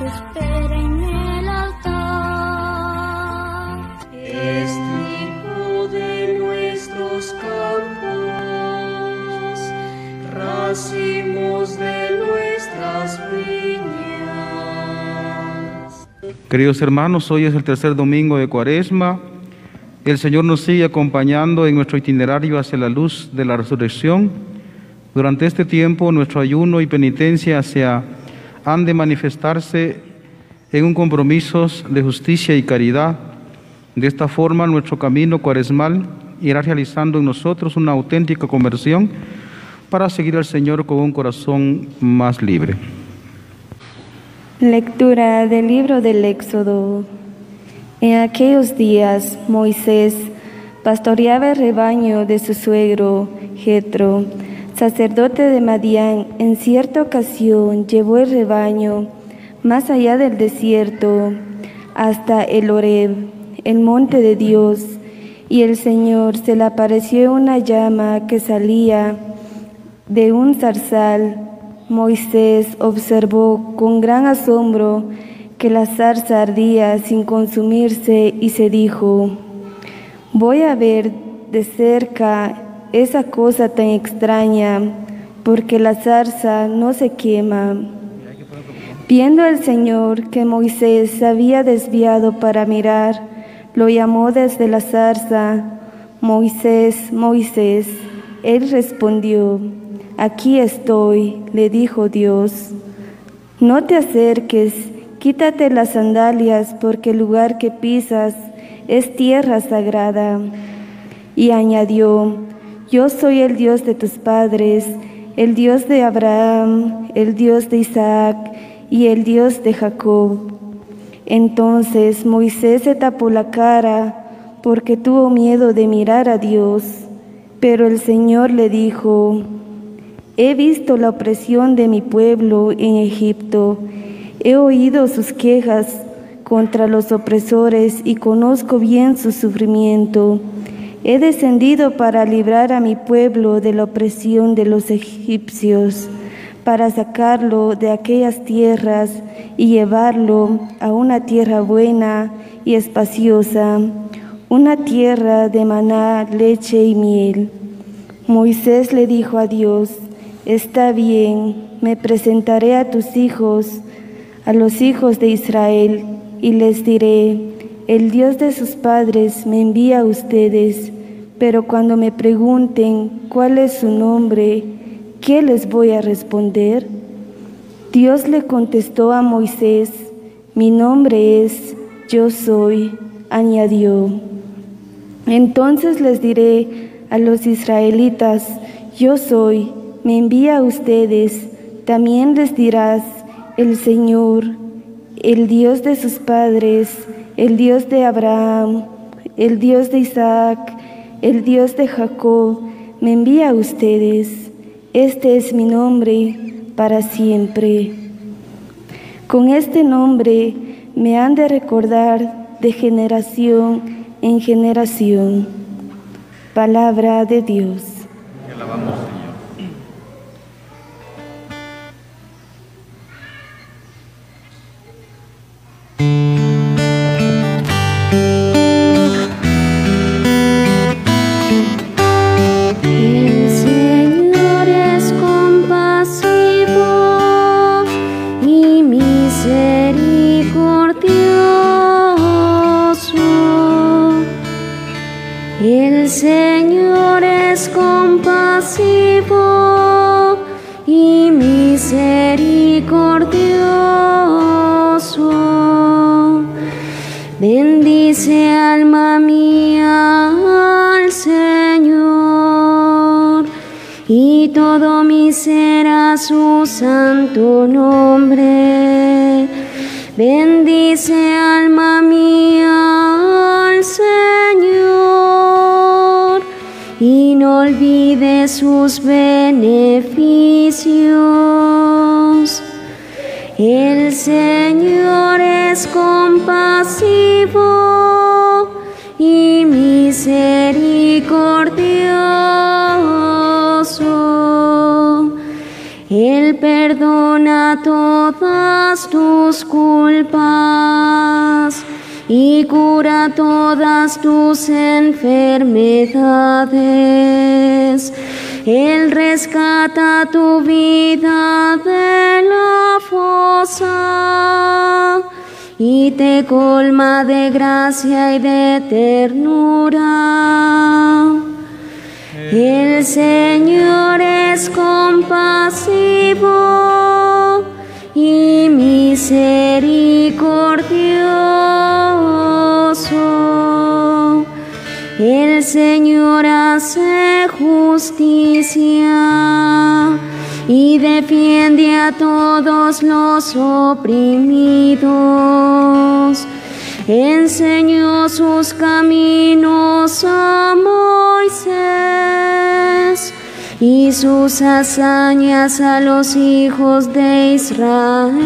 espera en el altar. Es trigo de nuestros campos, racimos de nuestras viñas. Queridos hermanos, hoy es el tercer domingo de Cuaresma. El Señor nos sigue acompañando en nuestro itinerario hacia la luz de la resurrección. Durante este tiempo, nuestro ayuno y penitencia han de manifestarse en un compromiso de justicia y caridad. De esta forma, nuestro camino cuaresmal irá realizando en nosotros una auténtica conversión para seguir al Señor con un corazón más libre. Lectura del libro del Éxodo. En aquellos días, Moisés pastoreaba el rebaño de su suegro, Jetro, sacerdote de Madián. En cierta ocasión llevó el rebaño más allá del desierto, hasta el Horeb, el monte de Dios, y el Señor se le apareció en una llama que salía de un zarzal. Moisés observó con gran asombro que la zarza ardía sin consumirse y se dijo: voy a ver de cerca esa cosa tan extraña, porque la zarza no se quema. Viendo el Señor que Moisés se había desviado para mirar, lo llamó desde la zarza: Moisés, Moisés. Él respondió: aquí estoy, le dijo Dios. No te acerques, quítate las sandalias, porque el lugar que pisas es tierra sagrada. Y añadió: yo soy el Dios de tus padres, el Dios de Abraham, el Dios de Isaac y el Dios de Jacob. Entonces Moisés se tapó la cara porque tuvo miedo de mirar a Dios. Pero el Señor le dijo: he visto la opresión de mi pueblo en Egipto. He oído sus quejas contra los opresores y conozco bien su sufrimiento. He descendido para librar a mi pueblo de la opresión de los egipcios, para sacarlo de aquellas tierras y llevarlo a una tierra buena y espaciosa, una tierra de maná, leche y miel. Moisés le dijo a Dios: está bien, me presentaré a tus hijos, a los hijos de Israel, y les diré: el Dios de sus padres me envía a ustedes. Pero cuando me pregunten cuál es su nombre, ¿qué les voy a responder? Dios le contestó a Moisés: mi nombre es Yo Soy, añadió. Entonces les diré a los israelitas: Yo soy, me envía a ustedes. También les dirás: el Señor, el Dios de sus padres, el Dios de Abraham, el Dios de Isaac, el Dios de Jacob, me envía a ustedes. Este es mi nombre para siempre. Con este nombre me han de recordar de generación en generación. Palabra de Dios. Te alabamos, Señor. El Señor es compasivo y misericordioso. Bendice, alma mía, al Señor, y todo mi ser a su santo nombre. Bendice, alma mía, al Señor, y no olvides sus beneficios. El Señor es compasivo y misericordioso. Él perdona perdona todas tus culpas y cura todas tus enfermedades. Él rescata tu vida de la fosa y te colma de gracia y de ternura. El Señor es compasivo y misericordioso. El Señor hace justicia y defiende a todos los oprimidos. Enseñó sus caminos a Moisés y sus hazañas a los hijos de Israel.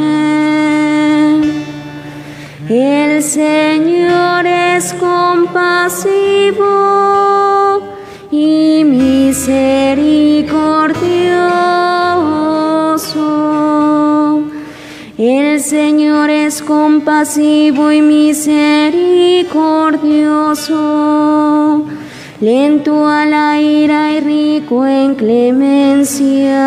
El Señor es compasivo y misericordioso. El Señor es compasivo y misericordioso, lento a la ira y rico en clemencia.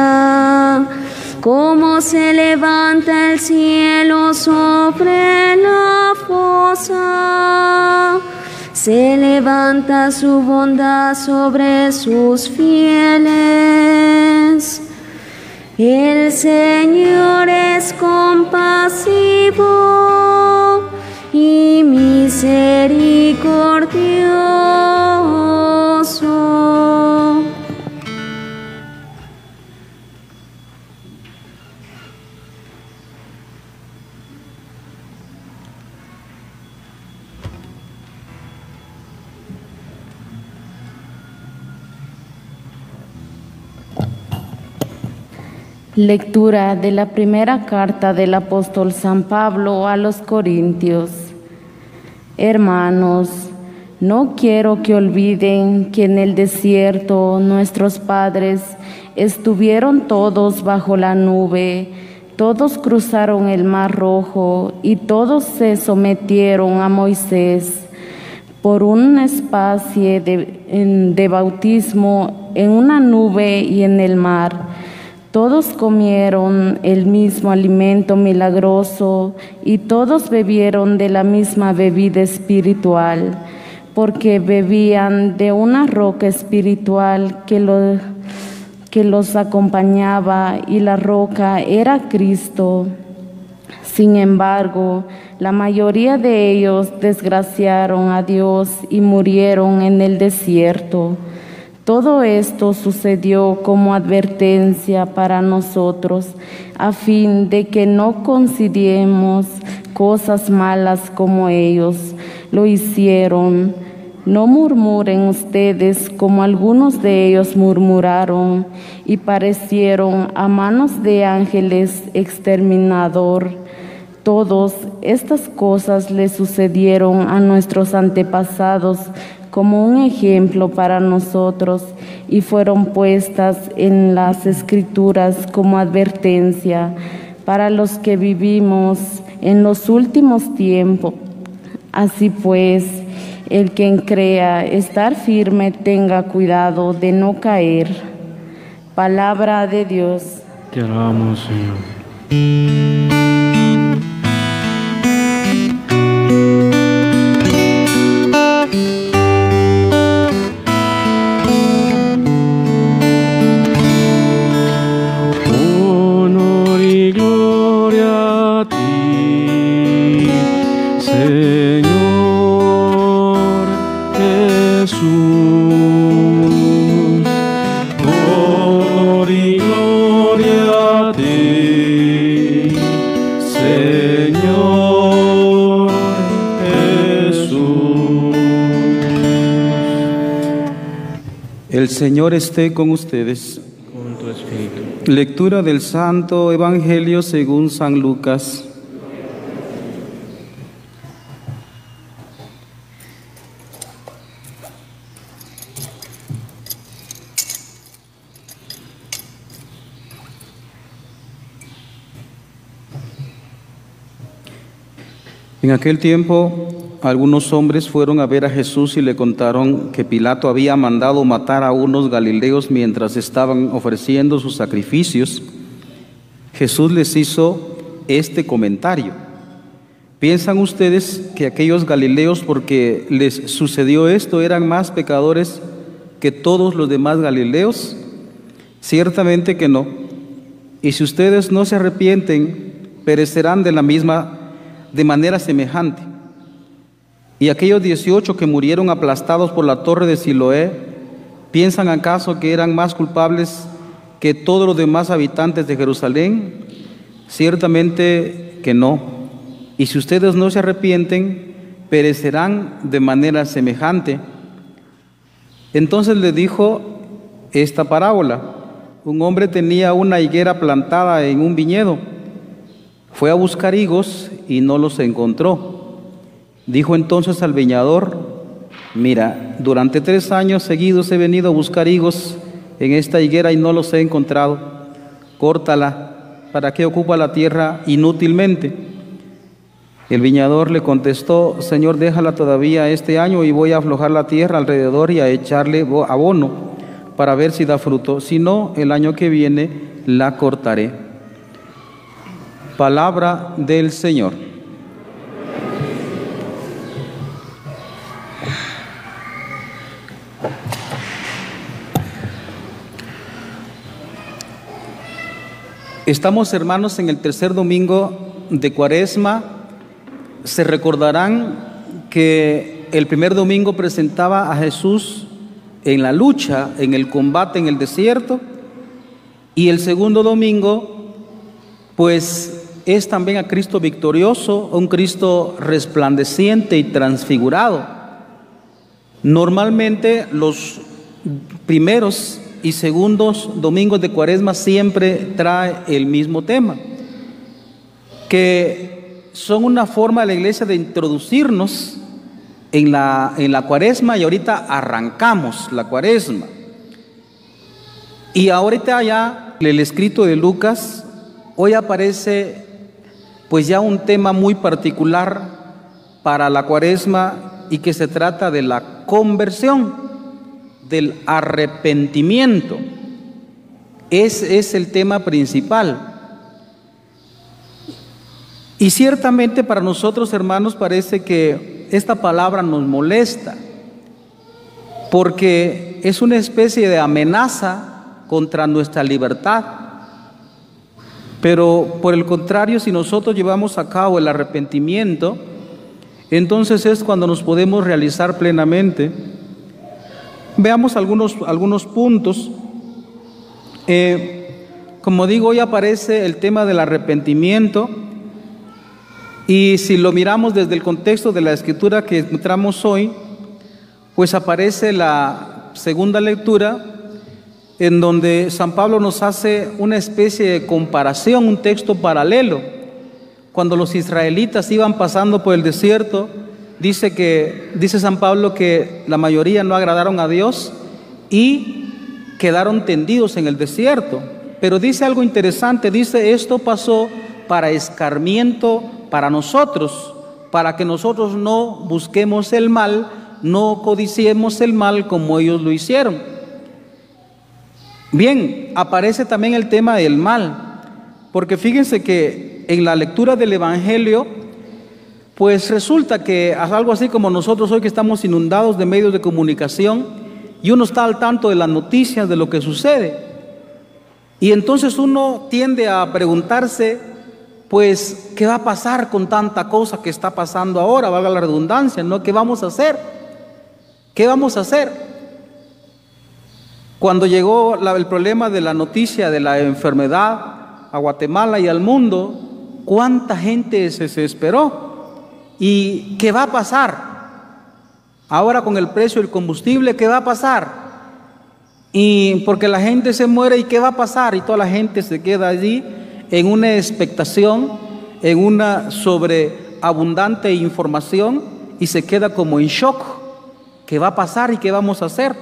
Como se levanta el cielo sobre la fosa, se levanta su bondad sobre sus fieles. El Señor es compasivo y misericordioso. Lectura de la primera carta del apóstol San Pablo a los Corintios. Hermanos, no quiero que olviden que en el desierto nuestros padres estuvieron todos bajo la nube, todos cruzaron el Mar Rojo y todos se sometieron a Moisés por una especie de bautismo en una nube y en el mar. Todos comieron el mismo alimento milagroso y todos bebieron de la misma bebida espiritual, porque bebían de una roca espiritual que los acompañaba, y la roca era Cristo. Sin embargo, la mayoría de ellos desgraciaron a Dios y murieron en el desierto. Todo esto sucedió como advertencia para nosotros, a fin de que no consideremos cosas malas como ellos lo hicieron. No murmuren ustedes como algunos de ellos murmuraron y parecieron a manos de ángeles exterminador. Todas estas cosas le sucedieron a nuestros antepasados como un ejemplo para nosotros y fueron puestas en las Escrituras como advertencia para los que vivimos en los últimos tiempos. Así pues, el que crea estar firme tenga cuidado de no caer. Palabra de Dios. Te alabamos, Señor. El Señor esté con ustedes. Con tu espíritu. Lectura del Santo Evangelio según San Lucas. En aquel tiempo, algunos hombres fueron a ver a Jesús y le contaron que Pilato había mandado matar a unos galileos mientras estaban ofreciendo sus sacrificios. Jesús les hizo este comentario: ¿piensan ustedes que aquellos galileos, porque les sucedió esto, eran más pecadores que todos los demás galileos? Ciertamente que no. Y si ustedes no se arrepienten, perecerán de manera semejante. Y aquellos 18 que murieron aplastados por la torre de Siloé, ¿piensan acaso que eran más culpables que todos los demás habitantes de Jerusalén? Ciertamente que no. Y si ustedes no se arrepienten, perecerán de manera semejante. Entonces le dijo esta parábola: un hombre tenía una higuera plantada en un viñedo. Fue a buscar higos y no los encontró. Dijo entonces al viñador: mira, durante 3 años seguidos he venido a buscar higos en esta higuera y no los he encontrado. Córtala. ¿Para qué ocupa la tierra inútilmente? El viñador le contestó: Señor, déjala todavía este año y voy a aflojar la tierra alrededor y a echarle abono para ver si da fruto. Si no, el año que viene la cortaré. Palabra del Señor. Estamos, hermanos, en el tercer domingo de Cuaresma. Se recordarán que el primer domingo presentaba a Jesús en la lucha, en el combate en el desierto, y el segundo domingo, pues, es también a Cristo victorioso, un Cristo resplandeciente y transfigurado. Normalmente los primeros y segundos domingos de Cuaresma siempre trae el mismo tema, que son una forma de la iglesia de introducirnos en la Cuaresma, y ahorita arrancamos la Cuaresma. Y ahorita ya el escrito de Lucas, hoy aparece pues ya un tema muy particular para la Cuaresma, y que se trata de la conversión, del arrepentimiento. Ese es el tema principal. Y ciertamente para nosotros, hermanos, parece que esta palabra nos molesta, porque es una especie de amenaza contra nuestra libertad. Pero por el contrario, si nosotros llevamos a cabo el arrepentimiento, entonces es cuando nos podemos realizar plenamente. Veamos algunos puntos. Como digo, hoy aparece el tema del arrepentimiento, y si lo miramos desde el contexto de la escritura que encontramos hoy, pues aparece la segunda lectura, en donde San Pablo nos hace una especie de comparación, un texto paralelo. Cuando los israelitas iban pasando por el desierto, dice San Pablo que la mayoría no agradaron a Dios y quedaron tendidos en el desierto. Pero dice algo interesante, dice: esto pasó para escarmiento para nosotros, para que nosotros no busquemos el mal, no codiciemos el mal como ellos lo hicieron. Bien, aparece también el tema del mal, porque fíjense que en la lectura del Evangelio, pues resulta que es algo así como nosotros hoy, que estamos inundados de medios de comunicación, y uno está al tanto de las noticias, de lo que sucede, y entonces uno tiende a preguntarse, pues, ¿qué va a pasar con tanta cosa que está pasando ahora? Valga la redundancia, ¿no? ¿Qué vamos a hacer? ¿Qué vamos a hacer? Cuando llegó el problema de la noticia de la enfermedad a Guatemala y al mundo, ¿cuánta gente se desesperó? ¿Y qué va a pasar? Ahora con el precio del combustible, ¿qué va a pasar? Y porque la gente se muere, ¿y qué va a pasar? Y toda la gente se queda allí en una expectación, en una sobreabundante información, y se queda como en shock. ¿Qué va a pasar y qué vamos a hacer?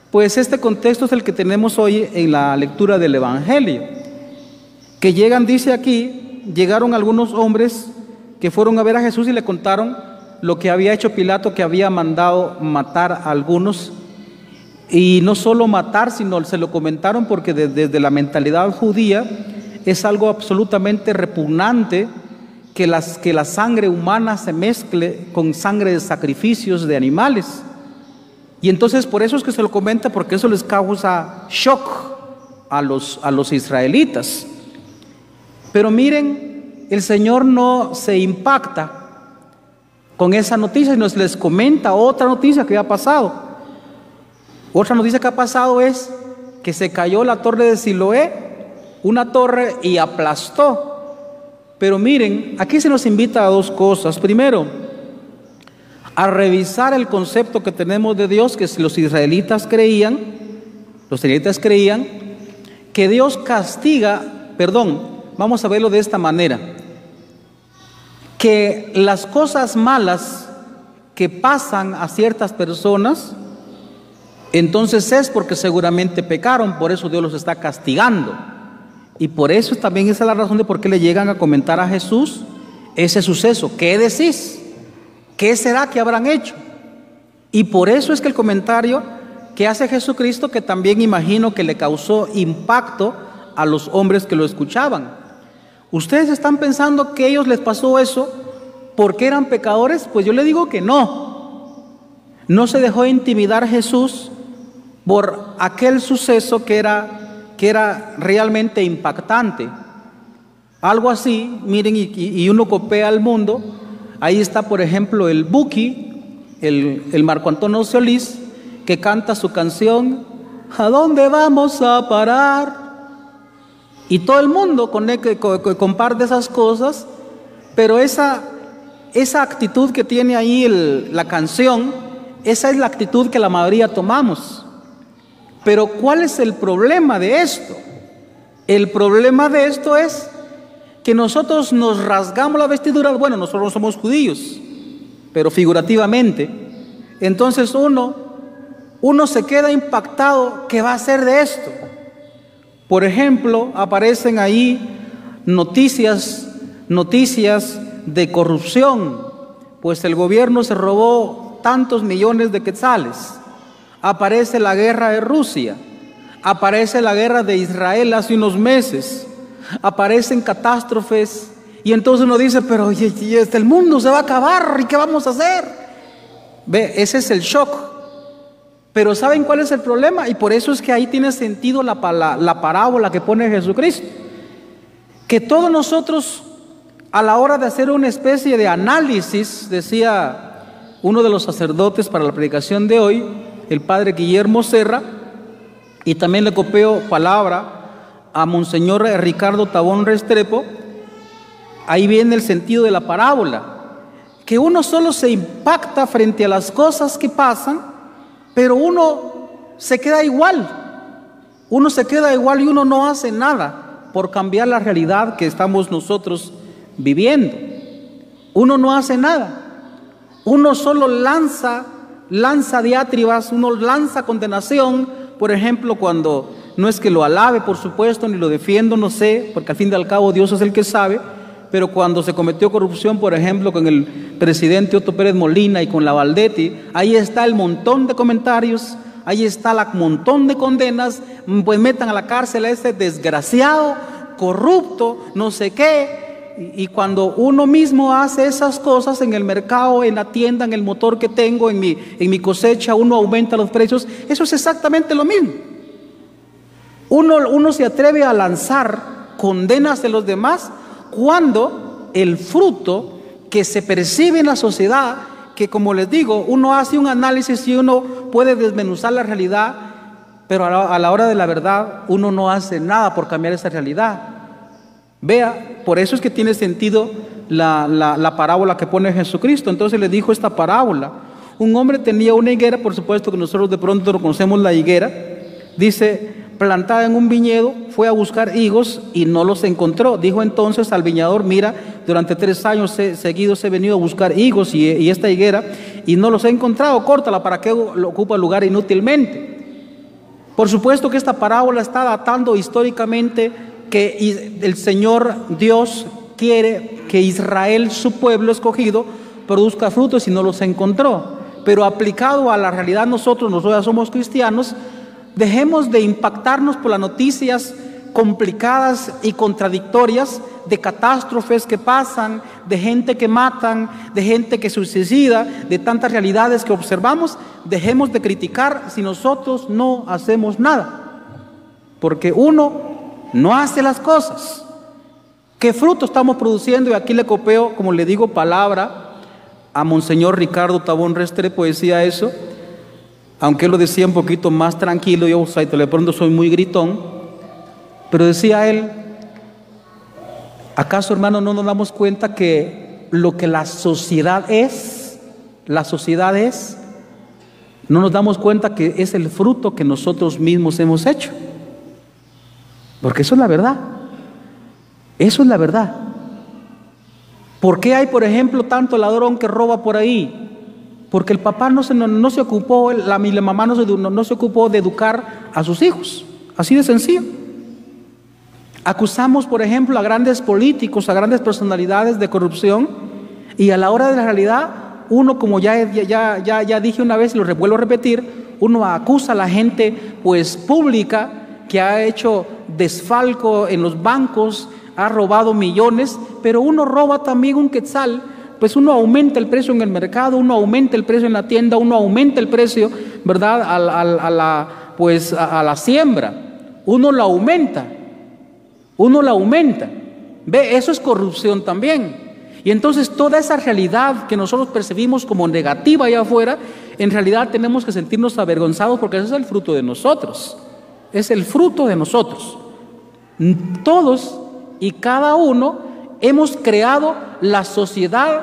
Pues este contexto es el que tenemos hoy en la lectura del Evangelio, que llegan, dice aquí, llegaron algunos hombres que fueron a ver a Jesús y le contaron lo que había hecho Pilato, que había mandado matar a algunos. Y no solo matar, sino se lo comentaron porque desde la mentalidad judía es algo absolutamente repugnante que la sangre humana se mezcle con sangre de sacrificios de animales. Y entonces por eso es que se lo comenta, porque eso les causa shock a los israelitas. Pero miren, el Señor no se impacta con esa noticia, sino les comenta otra noticia que ha pasado. Otra noticia que ha pasado es que se cayó la torre de Siloé, una torre, y aplastó. Pero miren, aquí se nos invita a dos cosas. Primero, a revisar el concepto que tenemos de Dios, que los israelitas creían que Dios castiga, vamos a verlo de esta manera, que las cosas malas que pasan a ciertas personas, entonces es porque seguramente pecaron, por eso Dios los está castigando. Y por eso también esa es la razón de por qué le llegan a comentar a Jesús ese suceso. ¿Qué decís? ¿Qué será que habrán hecho? Y por eso es que el comentario que hace Jesucristo, que también imagino que le causó impacto a los hombres que lo escuchaban. ¿Ustedes están pensando que a ellos les pasó eso porque eran pecadores? Pues yo le digo que no. No se dejó intimidar Jesús por aquel suceso que era realmente impactante. Algo así, miren, y uno copia al mundo. Ahí está, por ejemplo, el Buki, el Marco Antonio Solís, que canta su canción, ¿a dónde vamos a parar? Y todo el mundo comparte esas cosas, pero esa actitud que tiene ahí la canción, esa es la actitud que la mayoría tomamos. Pero ¿cuál es el problema de esto? El problema de esto es que nosotros nos rasgamos la vestidura. Bueno, nosotros no somos judíos, pero figurativamente. Entonces uno se queda impactado. ¿Qué va a hacer de esto? Por ejemplo, aparecen ahí noticias de corrupción, pues el gobierno se robó tantos millones de quetzales. Aparece la guerra de Rusia, aparece la guerra de Israel hace unos meses, aparecen catástrofes, y entonces uno dice, pero el mundo se va a acabar, ¿y qué vamos a hacer? Ve, ese es el shock. Pero ¿saben cuál es el problema? Y por eso es que ahí tiene sentido la parábola que pone Jesucristo, que todos nosotros, a la hora de hacer una especie de análisis, decía uno de los sacerdotes para la predicación de hoy, el padre Guillermo Serra, y también le copio palabra a Monseñor Ricardo Tabón Restrepo, ahí viene el sentido de la parábola, que uno solo se impacta frente a las cosas que pasan, pero uno se queda igual y uno no hace nada por cambiar la realidad que estamos nosotros viviendo. Uno no hace nada, uno solo lanza diatribas, uno lanza condenación. Por ejemplo, cuando, no es que lo alabe, por supuesto, ni lo defiendo, no sé, porque al fin y al cabo Dios es el que sabe, pero cuando se cometió corrupción, por ejemplo, con el presidente Otto Pérez Molina y con la Valdetti, ahí está el montón de comentarios, ahí está el montón de condenas, pues metan a la cárcel a ese desgraciado, corrupto, no sé qué. Y cuando uno mismo hace esas cosas en el mercado, en la tienda, en el motor que tengo, en mi cosecha, uno aumenta los precios, eso es exactamente lo mismo. Uno se atreve a lanzar condenas de los demás cuando el fruto que se percibe en la sociedad, que como les digo, uno hace un análisis y uno puede desmenuzar la realidad, pero a la hora de la verdad uno no hace nada por cambiar esa realidad. Vea, por eso es que tiene sentido la parábola que pone Jesucristo. Entonces le dijo esta parábola. Un hombre tenía una higuera, por supuesto que nosotros de pronto conocemos la higuera, dice, plantada en un viñedo, fue a buscar higos y no los encontró. Dijo entonces al viñador, mira, durante 3 años seguidos he venido a buscar higos y esta higuera y no los he encontrado, córtala, ¿para qué lo ocupa el lugar inútilmente? Por supuesto que esta parábola está datando históricamente que el Señor Dios quiere que Israel, su pueblo escogido, produzca frutos y no los encontró. Pero aplicado a la realidad nosotros ya somos cristianos, dejemos de impactarnos por las noticias complicadas y contradictorias de catástrofes que pasan, de gente que matan, de gente que se suicida, de tantas realidades que observamos. Dejemos de criticar si nosotros no hacemos nada, porque uno no hace las cosas. ¿Qué fruto estamos produciendo? Y aquí le copio, como le digo, palabra a Monseñor Ricardo Tabón Restrepo. Decía eso, aunque él lo decía un poquito más tranquilo. Yo de pronto soy muy gritón, pero decía él: ¿acaso, hermano, no nos damos cuenta que lo que la sociedad es, no nos damos cuenta que es el fruto que nosotros mismos hemos hecho? Porque eso es la verdad. Eso es la verdad. ¿Por qué hay, por ejemplo, tanto ladrón que roba por ahí? Porque el papá no se ocupó, la mamá no se ocupó de educar a sus hijos. Así de sencillo. Acusamos, por ejemplo, a grandes políticos, a grandes personalidades de corrupción, y a la hora de la realidad, uno, como ya dije una vez y lo vuelvo a repetir, uno acusa a la gente pues pública que ha hecho desfalco en los bancos, ha robado millones, pero uno roba también un quetzal, pues uno aumenta el precio en el mercado, uno aumenta el precio en la tienda, uno aumenta el precio, ¿verdad?, a la siembra, uno la aumenta. Ve, eso es corrupción también. Y entonces toda esa realidad que nosotros percibimos como negativa allá afuera, en realidad tenemos que sentirnos avergonzados, porque ese es el fruto de nosotros. Es el fruto de nosotros. Todos y cada uno hemos creado la sociedad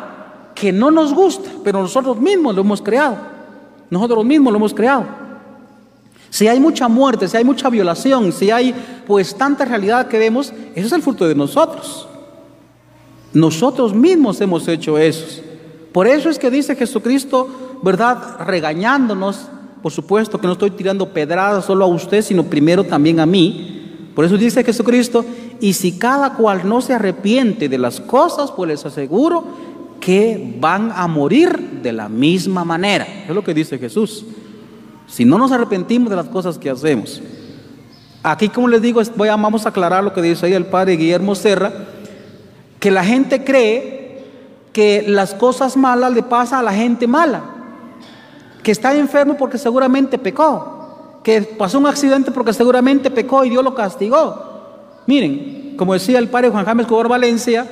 que no nos gusta, pero nosotros mismos lo hemos creado. Si hay mucha muerte, si hay mucha violación, si hay pues tanta realidad que vemos, eso es el fruto de nosotros. Nosotros mismos hemos hecho eso. Por eso es que dice Jesucristo, ¿verdad?, regañándonos. Por supuesto que no estoy tirando pedradas solo a usted, sino primero también a mí. Por eso dice Jesucristo: y si cada cual no se arrepiente de las cosas, pues les aseguro que van a morir de la misma manera. Es lo que dice Jesús. Si no nos arrepentimos de las cosas que hacemos. Aquí, como les digo, vamos a aclarar lo que dice ahí el padre Guillermo Serra, que la gente cree que las cosas malas le pasan a la gente mala, que está enfermo porque seguramente pecó, que pasó un accidente porque seguramente pecó y Dios lo castigó. Miren, como decía el padre Juan Jaime Escobar Valencia,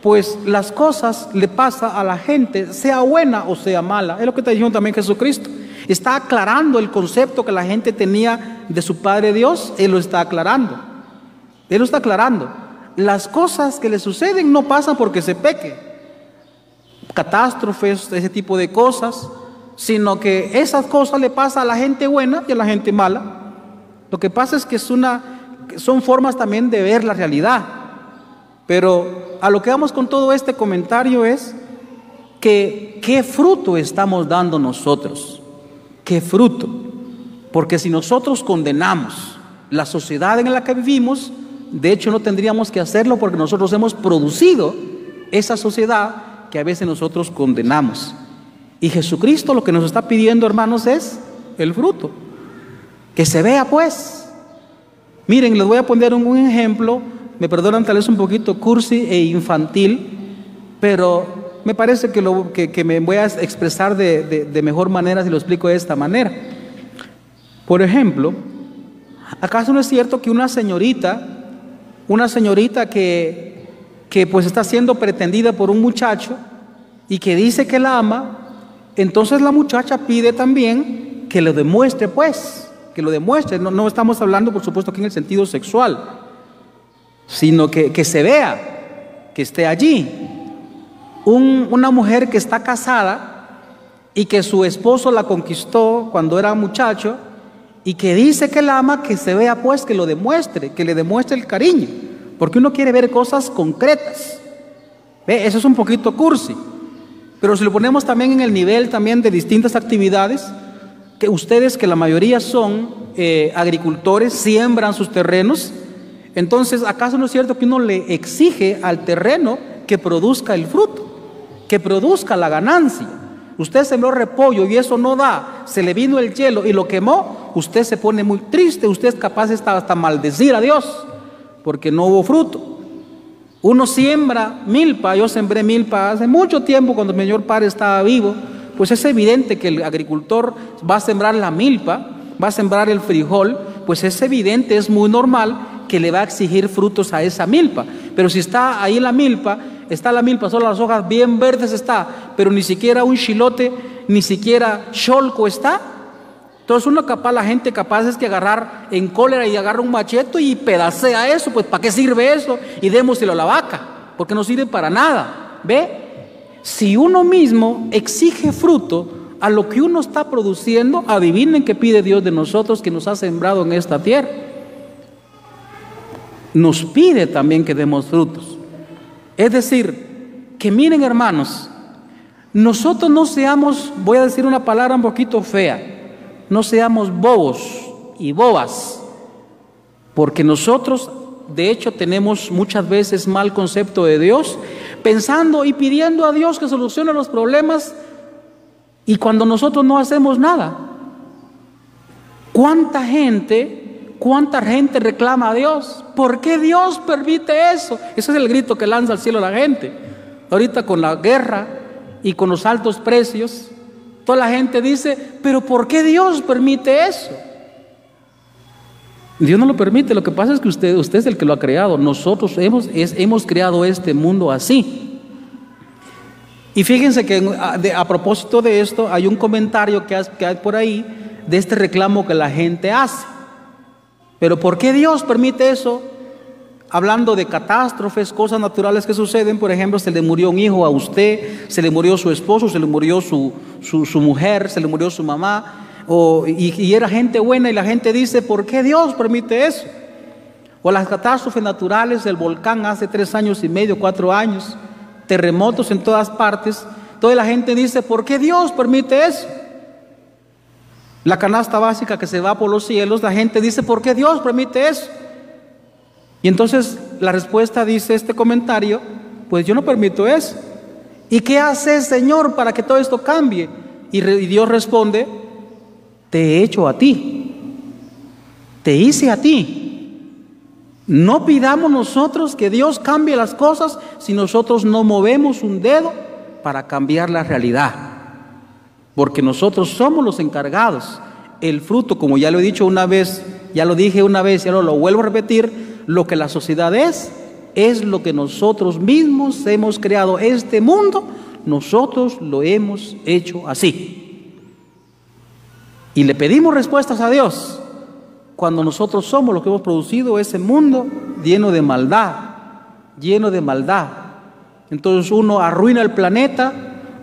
pues las cosas le pasan a la gente, sea buena o sea mala. Es lo que está diciendo también Jesucristo. Está aclarando el concepto que la gente tenía de su Padre Dios. Él lo está aclarando. Las cosas que le suceden no pasan porque se peque, catástrofes, ese tipo de cosas, sino que esas cosas le pasan a la gente buena y a la gente mala. Lo que pasa es que son formas también de ver la realidad. Pero a lo que vamos con todo este comentario es que ¿qué fruto estamos dando nosotros? ¿Qué fruto? Porque si nosotros condenamos la sociedad en la que vivimos, de hecho no tendríamos que hacerlo, porque nosotros hemos producido esa sociedad que a veces nosotros condenamos. Y Jesucristo lo que nos está pidiendo, hermanos, es el fruto. Que se vea, pues. Miren, les voy a poner un ejemplo, me perdonan tal vez un poquito cursi e infantil, pero me parece que me voy a expresar de mejor manera si lo explico de esta manera. Por ejemplo, ¿acaso no es cierto que una señorita que pues está siendo pretendida por un muchacho y que dice que la ama, entonces la muchacha pide también que lo demuestre, pues, que lo demuestre? No estamos hablando, por supuesto, aquí en el sentido sexual, sino que se vea, que esté allí. Una mujer que está casada y que su esposo la conquistó cuando era muchacho y que dice que la ama, que se vea, pues, que lo demuestre, que le demuestre el cariño, porque uno quiere ver cosas concretas. ¿Ve? Eso es un poquito cursi, pero si lo ponemos también en el nivel también de distintas actividades, que ustedes, que la mayoría son agricultores, siembran sus terrenos, entonces ¿acaso no es cierto que uno le exige al terreno que produzca el fruto, que produzca la ganancia. Usted sembró repollo y eso no da, se le vino el hielo y lo quemó, usted se pone muy triste, usted es capaz hasta maldecir a Dios porque no hubo fruto. Uno siembra milpa, yo sembré milpa hace mucho tiempo cuando mi señor padre estaba vivo, pues es evidente que el agricultor va a sembrar la milpa, va a sembrar el frijol, pues es evidente, es muy normal que le va a exigir frutos a esa milpa. Pero si está ahí la milpa, solo las hojas bien verdes está, pero ni siquiera un chilote, ni siquiera cholco está. Entonces la gente capaz es que agarrar en cólera y agarra un machete y pedacea eso, pues ¿para qué sirve eso? Y démoselo a la vaca, porque no sirve para nada. ¿Ve? Si uno mismo exige fruto a lo que uno está produciendo, adivinen qué pide Dios de nosotros que nos ha sembrado en esta tierra. Nos pide también que demos frutos. Es decir, que miren hermanos, nosotros no seamos, voy a decir una palabra un poquito fea, no seamos bobos y bobas, porque nosotros de hecho tenemos muchas veces mal concepto de Dios, pensando y pidiendo a Dios que solucione los problemas, y cuando nosotros no hacemos nada. ¿Cuánta gente reclama a Dios? ¿Por qué Dios permite eso? Ese es el grito que lanza al cielo la gente. Ahorita con la guerra y con los altos precios, toda la gente dice, pero ¿por qué Dios permite eso? Dios no lo permite, lo que pasa es que usted es el que lo ha creado. Nosotros hemos creado este mundo así. Y fíjense que a propósito de esto, hay un comentario que hay por ahí de este reclamo que la gente hace. Pero ¿por qué Dios permite eso? Hablando de catástrofes, cosas naturales que suceden, por ejemplo, se le murió un hijo a usted, se le murió su esposo, se le murió su mujer, se le murió su mamá, y era gente buena y la gente dice, ¿por qué Dios permite eso? O las catástrofes naturales, el volcán hace 3 años y medio, 4 años, terremotos en todas partes, toda la gente dice, ¿por qué Dios permite eso? La canasta básica que se va por los cielos, la gente dice, ¿por qué Dios permite eso? Y entonces la respuesta dice este comentario, pues yo no permito eso. ¿Y qué hace Señor para que todo esto cambie? Y Dios responde, te he hecho a ti, te hice a ti. No pidamos nosotros que Dios cambie las cosas si nosotros no movemos un dedo para cambiar la realidad. Porque nosotros somos los encargados. El fruto, como ya lo he dicho una vez, ya lo dije una vez, ya lo vuelvo a repetir, lo que la sociedad es lo que nosotros mismos hemos creado. Este mundo, nosotros lo hemos hecho así. Y le pedimos respuestas a Dios cuando nosotros somos los que hemos producido ese mundo lleno de maldad, lleno de maldad. Entonces uno arruina el planeta,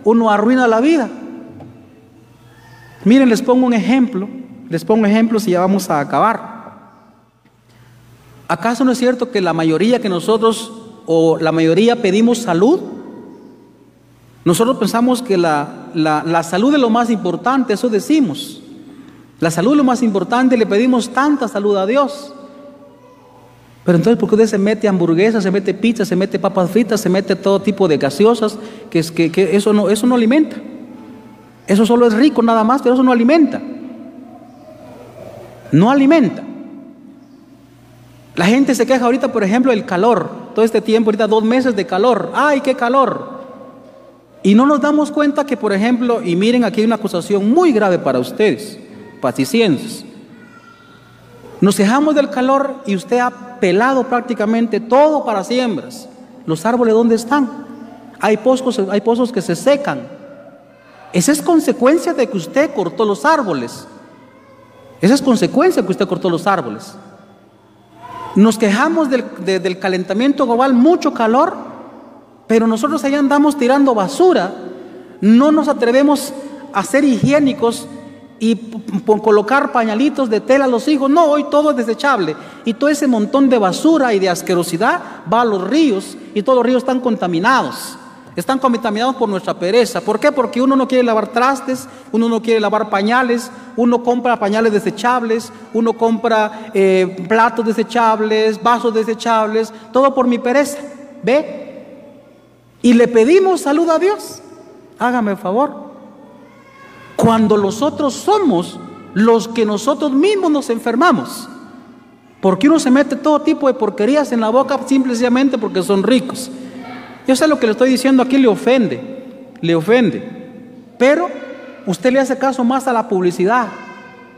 uno arruina la vida. Miren, les pongo un ejemplo si ya vamos a acabar. ¿Acaso no es cierto que la mayoría pedimos salud? Nosotros pensamos que la salud es lo más importante, eso decimos. La salud es lo más importante, le pedimos tanta salud a Dios. Pero entonces, ¿por qué usted se mete hamburguesas, se mete pizza, se mete papas fritas, se mete todo tipo de gaseosas? Que eso no alimenta. Eso solo es rico nada más, pero eso no alimenta. No alimenta. La gente se queja ahorita, por ejemplo, del calor. Todo este tiempo, ahorita 2 meses de calor. ¡Ay, qué calor! Y no nos damos cuenta que, por ejemplo, y miren, aquí hay una acusación muy grave para ustedes, patricienses. Nos quejamos del calor y usted ha pelado prácticamente todo para siembras. ¿Los árboles dónde están? Hay pozos que se secan. Esa es consecuencia de que usted cortó los árboles. Esa es consecuencia de que usted cortó los árboles. Nos quejamos del calentamiento global, mucho calor, pero nosotros allá andamos tirando basura. No nos atrevemos a ser higiénicos y colocar pañalitos de tela a los hijos. No, hoy todo es desechable. Y todo ese montón de basura y de asquerosidad va a los ríos y todos los ríos están contaminados. Están contaminados por nuestra pereza. ¿Por qué? Porque uno no quiere lavar trastes, uno no quiere lavar pañales, uno compra pañales desechables, uno compra platos desechables, vasos desechables, todo por mi pereza. ¿Ve? y le pedimos salud a Dios. Hágame el favor. Cuando nosotros somos los que nosotros mismos nos enfermamos, porque uno se mete todo tipo de porquerías en la boca simplemente porque son ricos. Yo sé lo que le estoy diciendo aquí, le ofende, pero usted le hace caso más a la publicidad.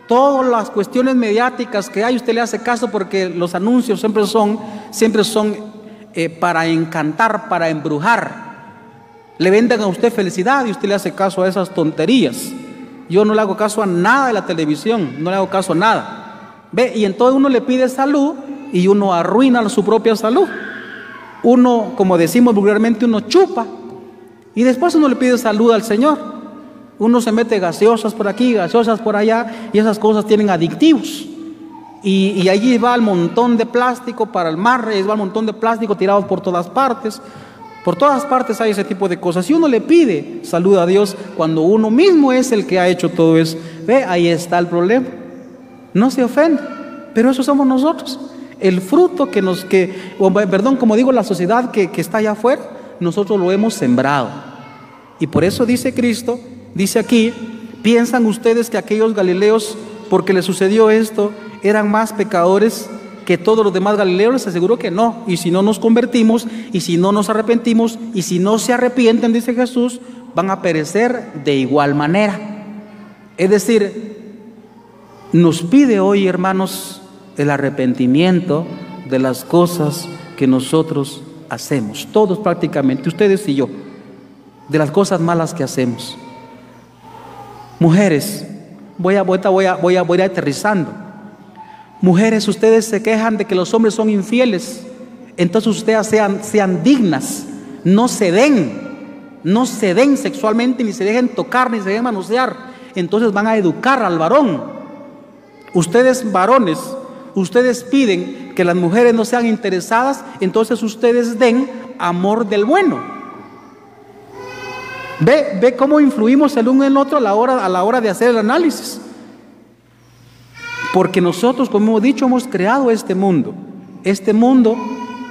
Todas las cuestiones mediáticas que hay, usted le hace caso porque los anuncios siempre son para encantar, para embrujar. Le venden a usted felicidad y usted le hace caso a esas tonterías. Yo no le hago caso a nada de la televisión, no le hago caso a nada. ¿Ve? Y entonces uno le pide salud y uno arruina su propia salud. Uno, como decimos vulgarmente, uno chupa y después uno le pide salud al Señor. Uno se mete gaseosas por aquí, gaseosas por allá, y esas cosas tienen adictivos. Y allí va el montón de plástico para el mar, va el montón de plástico tirados por todas partes. Por todas partes hay ese tipo de cosas. Y uno le pide salud a Dios cuando uno mismo es el que ha hecho todo eso. Ve, ahí está el problema. No se ofende, pero eso somos nosotros. El fruto como digo, la sociedad que está allá afuera, nosotros lo hemos sembrado. Y por eso dice Cristo, dice aquí, ¿piensan ustedes que aquellos galileos, porque les sucedió esto, eran más pecadores que todos los demás galileos? Les aseguro que no. Y si no nos convertimos, y si no nos arrepentimos, y si no se arrepienten, dice Jesús, van a perecer de igual manera. Es decir, nos pide hoy, hermanos, el arrepentimiento de las cosas que nosotros hacemos, todos prácticamente, ustedes y yo, de las cosas malas que hacemos. Mujeres, voy a ir aterrizando. Mujeres, ustedes se quejan de que los hombres son infieles, entonces ustedes sean dignas, no se den sexualmente, ni se dejen tocar, ni se dejen manosear. Entonces van a educar al varón. Ustedes varones, ustedes piden que las mujeres no sean interesadas, entonces ustedes den amor del bueno. Ve cómo influimos el uno en el otro a la hora de hacer el análisis. Porque nosotros, como hemos dicho, hemos creado este mundo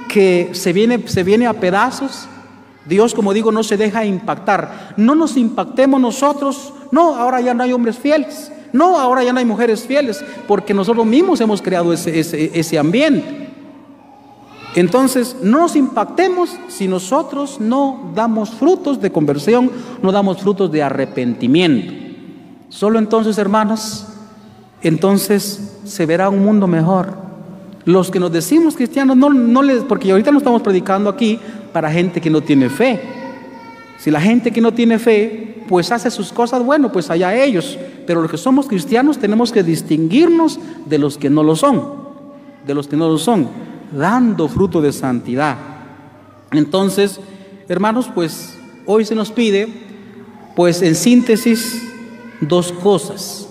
que se viene a pedazos. Dios, como digo, no se deja impactar. No nos impactemos nosotros. No, ahora ya no hay hombres fieles. No, ahora ya no hay mujeres fieles, porque nosotros mismos hemos creado ese ambiente. Entonces, no nos impactemos si nosotros no damos frutos de conversión, no damos frutos de arrepentimiento. Solo entonces, hermanos, entonces se verá un mundo mejor. Los que nos decimos cristianos, porque ahorita no estamos predicando aquí para gente que no tiene fe. Si la gente que no tiene fe, pues hace sus cosas, bueno, pues allá ellos. Pero los que somos cristianos tenemos que distinguirnos de los que no lo son. Dando fruto de santidad. Entonces, hermanos, pues hoy se nos pide, pues en síntesis, dos cosas.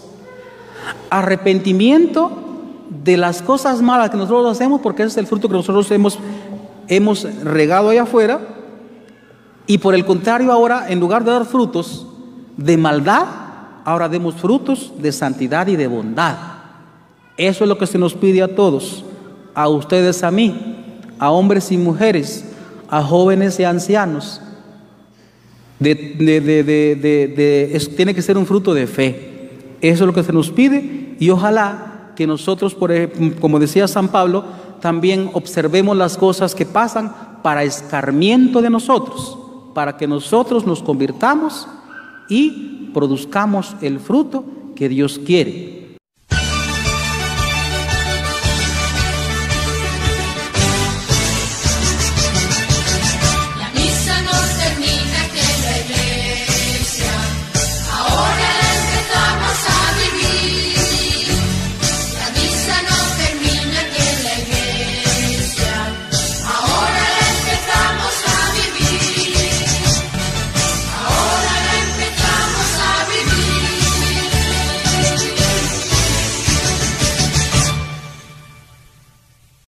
Arrepentimiento de las cosas malas que nosotros hacemos, porque ese es el fruto que nosotros hemos regado allá afuera. Y por el contrario, ahora, en lugar de dar frutos de maldad, ahora demos frutos de santidad y de bondad. Eso es lo que se nos pide a todos, a ustedes, a mí, a hombres y mujeres, a jóvenes y ancianos. Tiene que ser un fruto de fe. Eso es lo que se nos pide, y ojalá que nosotros, como decía San Pablo, también observemos las cosas que pasan para escarmiento de nosotros, para que nosotros nos convirtamos y produzcamos el fruto que Dios quiere.